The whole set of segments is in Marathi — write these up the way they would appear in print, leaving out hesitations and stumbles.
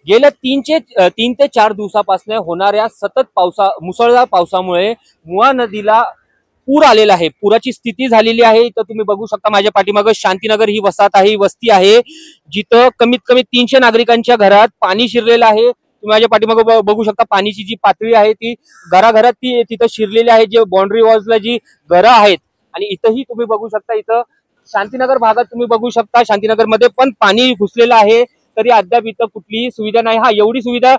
गेल्या 3 ते 4 दिवसापासून होणाऱ्या सतत मुसळधार पावसामुळे मुळा नदीला पूर आलेला आहे। पुराची स्थिती झालेली आहे। इथं तुम्ही बघू शकता माझ्या पाठीमागे शांतीनगर ही वसाहत आहे, वस्ती आहे, जिथं कमीत कमी 300 नागरिकांच्या घरात पाणी शिरलेलं आहे। तुम्ही माझ्या पाठीमागे बघू शकता पाण्याची जी पातळी आहे ती घराघरात तिथं शिरलेली आहे। जे बाउंड्री वॉल्सला जी घरं आहेत आणि इथंही तुम्ही बघू शकता, इथं शांतीनगर भागात तुम्ही बघू शकता शांतीनगर मध्ये पण पाणी घुसलेलं आहे, तरी अद्याप इथं कुठलीही सुविधा नाही। हा, एवढी सुविधा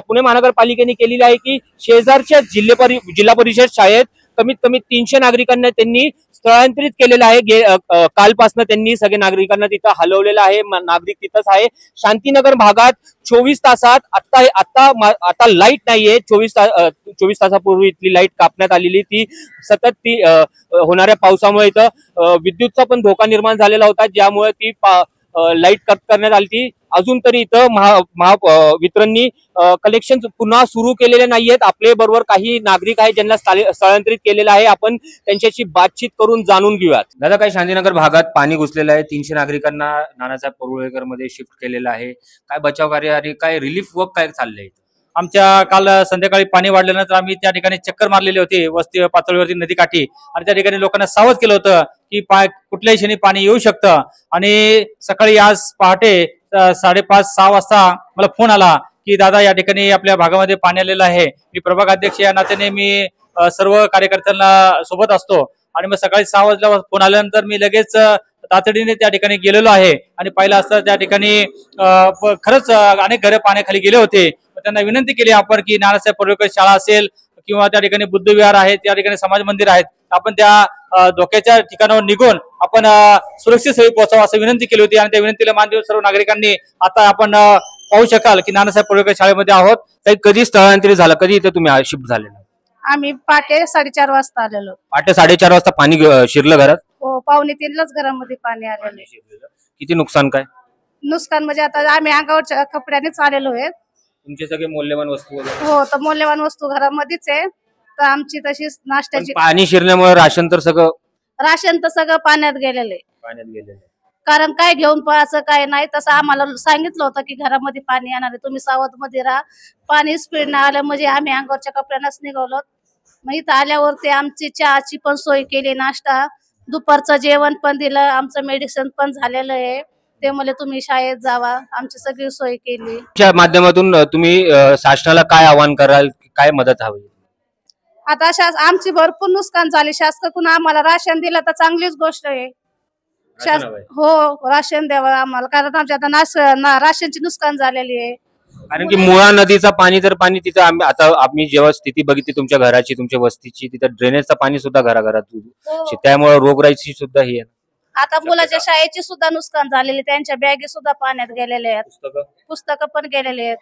पुणे महानगरपालिकेने केलेली आहे की शेजारच्या जिल्हा परिषद शाळेत कमीत कमी 300 नागरिकांना त्यांनी स्थलांतरित केलेलं आहे। कालपासून त्यांनी सगळे नागरिकांना तिथं हलवलेलं आहे। नागरिक तिथंच आहे। शांतीनगर भागात 24 तासात आता लाईट नाहीये। 24 तासापूर्वी इथली लाईट कापण्यात आलेली, ती सतत होणाऱ्या पावसामुळे इथं विद्युतचा पण धोका निर्माण झालेला होता, ज्यामुळे ती लाईट कट करण्यात आली ती। अजून तरी इथं वितरणनी कलेक्शन पुन्हा सुरू केलेले नाहीयेत। आपले बरोबर काही नागरिक आहेत ज्यांना स्थलांतरित केलेलं आहे, आपण त्यांच्याशी बातचीत करून जाणून घेऊयात। दादा, काही शांतीनगर भागात पाणी घुसलेलं आहे, 300 नागरिकांना नानासाहेब परुळेकर मध्ये शिफ्ट केलेलं आहे, काय बचाव कार्य आणि काय रिलीफ वर्क काय चाललंय? आमच्या काल संध्याकाळी पाणी वाढल्यानंतर आम्ही त्या ठिकाणी चक्कर मारलेली होती वस्ती पातळीवरती नदीकाठी, आणि त्या ठिकाणी लोकांना सावध केलं होतं की कुठल्याही क्षणी पाणी येऊ शकतं। आणि सकाळी आज पहाटे 5:30-6 वाजता मला फोन आला की दादा या ठिकाणी आपल्या भागामध्ये पाणी आलेलं आहे। मी प्रभाग अध्यक्ष या नात्याने मी सर्व कार्यकर्त्यांना सोबत असतो, आणि मग सकाळी 6 वाजता फोन आल्यानंतर मी लगेच तातडीने त्या ठिकाणी गेलेलो आहे। आणि पाहिलं असता त्या ठिकाणी खरंच अनेक घरे पाण्याखाली गेले होते। त्यांना विनंती केली आपण की नानासाहेब परुळेकर शाळा असेल किंवा त्या ठिकाणी बुद्ध विहार आहे, त्या ठिकाणी समाज मंदिर आहेत, आपण त्या धोक्याच्या ठिकाणावर निघून आपण सुरक्षित स्थळी पोहोचावं असं विनंती केली होती। आणि त्या विनंतीला मान देऊन सर्व नागरिकांनी आता आपण पाहू शकाल की नानासाहेब परुळेकर शाळेमध्ये आहोत। काही कधी स्थलांतरित झालं, कधी इथे तुम्ही शिफ्ट झाले? आम्ही पहाटे 4:30 वाजता आलेलो। पहाटे 4:30 वाजता पाणी शिरलं घरात? हो, 2:45लाच घरामध्ये पाणी आलेलं। किती नुकसान काय? नुकसान म्हणजे आता आम्ही अंगावरच्या कपड्यानेच आलेलो आहे। तुमचे सगळे मौल्यवान वस्तू वगैरे? हो, तर मौल्यवान वस्तू घरामध्येच आहे। तर आमची तशीच नाश्त्याची पाणी शिरल्यामुळे राशन तर सगळं पाण्यात गेलेलं आहे। कारण काय घेऊन पळायचं काय नाही, तसं आम्हाला सांगितलं होतं की घरामध्ये पाणी येणार आहे, तुम्ही सावध मध्ये राहा। पाणी स्पीड न आलं म्हणजे आम्ही अंगावरच्या कपड्यानंच निघालो। मग इथं आल्यावरती आमची चहाची पण सोय केली, नाश्ता, दुपारचं जेवण पण दिलं, आमचं मेडिसिन पण झालेलं आहे। ते मला तुम्ही शाळेत जावा, आमची सगळी सोय केली। त्या माध्यमातून तुम्ही शासनाला काय आवाहन कराल, काय मदत हवी? आता आमची भरपूर नुकसान झाली, शासनाकडून आम्हाला राशन दिलं तर चांगलीच गोष्ट आहे। हो, राशन द्यावं आम्हाला, कारण आमच्या आता राशनची नुकसान झालेली आहे। कारण की मुळा नदीचा पाणी तिथं आम्ही जेव्हा स्थिती बघितली तुमच्या घराची, तुमच्या वस्तीची, तिथं ड्रेनेजचं पाणी सुद्धा घराघरात, त्यामुळे रोगराईची सुद्धा ही आहे। आता मुलाच्या शाळेची सुद्धा नुकसान झालेली, त्यांच्या बॅगी सुद्धा पाण्यात गेलेल्या आहेत, पुस्तकं पण गेलेले आहेत,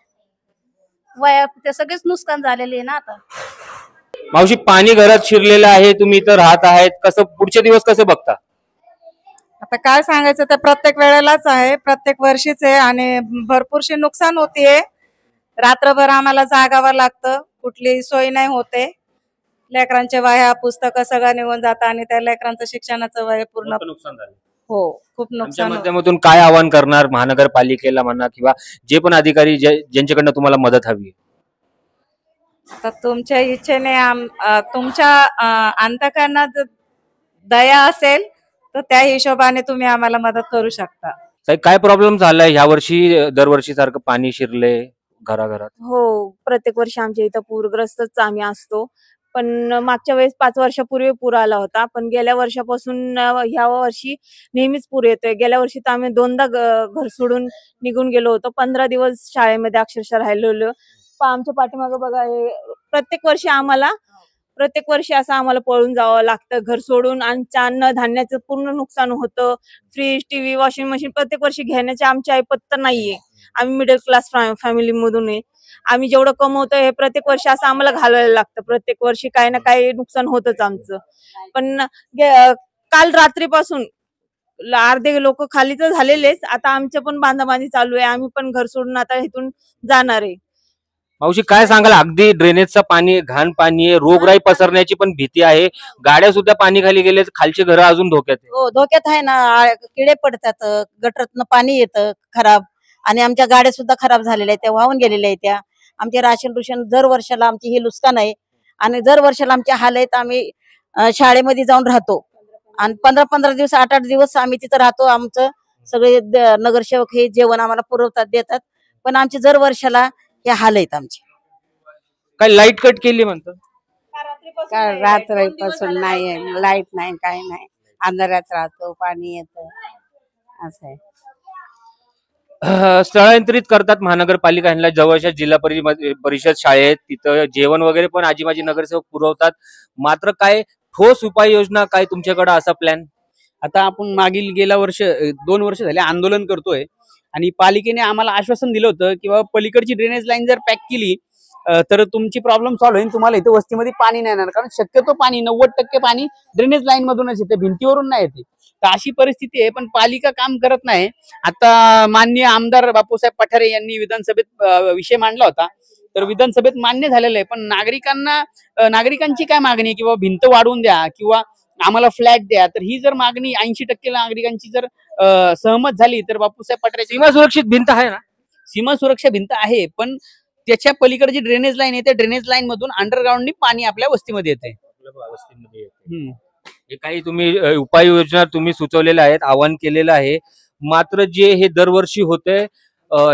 वया ते सगळेच नुकसान झालेले आहे ना। आता मावशी, पाणी घरात शिरलेलं आहे, तुम्ही इथं राहत आहेत, कसं पुढचे दिवस कसे बघता? आता काय सांगायचं, ते प्रत्येक वेळेलाच आहे, प्रत्येक वर्षीच आहे, आणि भरपूरशी नुकसान होतीये। रात्रभर आम्हाला जागावं लागतं, कुठली सोय नाही होते, लेकरांचे वह्या पुस्तकं सगळं निघून जातं, आणि त्या लेकरांचं शिक्षणाचं वय पूर्ण नुकसान झालं। हो, खूप नुकसान। माध्यमातून काय आवाहन करणार महानगरपालिकेला म्हणा किंवा जे पण अधिकारी ज्यांच्याकडनं तुम्हाला मदत हवी? आता तुमच्या इच्छेने तुमच्या अंतःकरणात दया असेल तर त्या हिशोबाने तुम्ही आम्हाला मदत करू शकता। काय प्रॉब्लेम झालाय ह्या वर्षी? दरवर्षी सारखं पाणी शिरले घराघरात? हो, प्रत्येक वर्षी आमच्या इथं पूरग्रस्तच आम्ही असतो, पण मागच्या वेळेस 5 वर्षापूर्वी पूर आला होता, पण गेल्या वर्षापासून ह्या वर्षी नेहमीच पूर येतोय। गेल्या वर्षी तर आम्ही 2दा घर सोडून निघून गेलो होतो, 15 दिवस शाळेमध्ये अक्षरशः राहिलेलो। आमच्या पाठीमागं बघा, प्रत्येक वर्षी असं आम्हाला पळून जावं लागतं घर सोडून, आणि अन्न धान्याचं पूर्ण नुकसान होतं। फ्रीज, टीव्ही, वॉशिंग मशीन प्रत्येक वर्षी घेण्याची आमची ऐपत तर नाहीये, आम्ही मिडल क्लास फॅमिली मधून आहे। आम्ही जेवढं कमवतो हे प्रत्येक वर्षी असं आम्हाला घालवायला लागतं, प्रत्येक वर्षी काही ना काही नुकसान होतच आमचं। पण काल रात्रीपासून अर्धे लोक खाली तर झालेलेच, आता आमचं पण बांधाबांधी चालू आहे, आम्ही पण घर सोडून आता इथून जाणार आहे। मावशी, काय सांगाल? अगदी ड्रेनेजचं पाणी, घाण पाणी आहे, रोगराई पसरण्याची पण भीती आहे, गाड्या सुद्धा पाणी खाली गेले, खालची घरं अजून धोक्यात आहे। हो, धोक्यात आहे ना, किडे पडतात, गटरातनं पाणी येतं खराब, आणि आमच्या गाड्या सुद्धा खराब झालेल्या आहेत, त्या वाहून गेलेल्या आहेत. त्या आमचे राशन दर वर्षाला आमची ही नुकसान आहे आणि दर वर्षाला आमचे हाल आहेत. आम्ही शाळेमध्ये जाऊन राहतो आणि 15-15 दिवस 8-8 दिवस आम्ही तिथं राहतो. आमचं सगळे नगरसेवक हे जेवण आम्हाला पुरवतात देतात, पण आमचे दर वर्षाला हे हाल आहेत आमचे. काय लाईट कट केली म्हणतात? रात्रीपासून नाही, लाईट नाही, काय नाही, अंधारात राहतो, पाणी येतं असं आहे. स्थलांतरित करतात महानगरपालिका ह्यांना जवळच्या जिल्हा परिषद शाळेत, तिथं जेवण वगैरे पण आजी माजी नगरसेवक पुरवतात. मात्र काय ठोस उपाययोजना काय तुमच्याकडे असा प्लॅन? आता आपण मागील गेल्या 2 वर्ष झाले आंदोलन करतोय आणि पालिकेने आम्हाला आश्वासन दिलं होतं की बाबा पलीकडची ड्रेनेज लाईन जर पॅक केली तर तुमची प्रॉब्लेम सॉल्व्ह होईल, तुम्हाला इथे वस्तीमध्ये पाणी नाही येणार. कारण शक्यतो पाणी 90% पाणी ड्रेनेज लाईन मधूनच येते, भिंतीवरून नाही येते. तर अशी परिस्थिती आहे, पण पालिका काम करत नाही. आता माननीय आमदार बापूसाहेब पठारे यांनी विधानसभेत विषय मांडला होता, तर विधानसभेत मान्य झालेलं आहे. पण नागरिकांची काय मागणी आहे की बाबा भिंत वाढवून द्या किंवा आम्हाला फ्लॅट द्या, तर ही जर मागणी 80% नागरिकांची जर सहमत झाली तर बापूसाहेब पठारे सीमा सुरक्षित भिंत आहे ना? सीमा सुरक्षा भिंत आहे, पण त्याच्या पलीकडे जी ड्रेनेज लाईन आहे त्या ड्रेनेज लाईन मधून अंडरग्राऊंडनी पाणी आपल्या वस्तीमध्ये येते. हे काही तुम्ही उपाययोजना तुम्ही सुचवलेल्या आहेत, आवाहन केलेलं आहे. मात्र जे हे दरवर्षी होते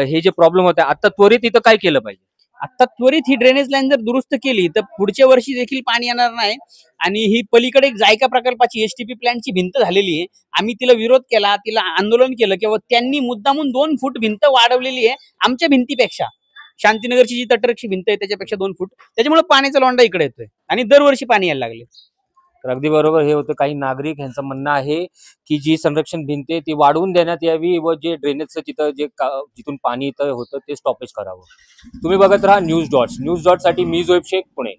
हे जे प्रॉब्लेम होते, आता त्वरित इथं काय केलं पाहिजे? आता त्वरित ही ड्रेनेज लाईन जर दुरुस्त केली तर पुढच्या वर्षी देखील पाणी येणार नाही. आणि ही पलीकडे एक जायका प्रकल्पाची एसटीपी प्लॅनची भिंत झालेली आहे, आम्ही तिला विरोध केला, तिला आंदोलन केलं किंवा त्यांनी मुद्दामून 2 फूट भिंत वाढवलेली आहे आमच्या भिंतीपेक्षा. शांतीनगरची जी तटरक्षी भिंत आहे त्याच्यापेक्षा 2 फूट, त्याच्यामुळे पाण्याचा लोंढा इकडे येतोय आणि दरवर्षी पाणी यायला लागले. तर अगदी बरोबर हे होतं. काही नागरिक यांचं म्हणणं आहे की जी संरक्षण भिंत आहे ती वाढवून देण्यात यावी व जे ड्रेनेजचं तिथं जिथून पाणी इथं होतं ते स्टॉपेज करावं. तुम्ही बघत राहा न्यूज डॉट्स साठी मी जोएब शेख, पुणे.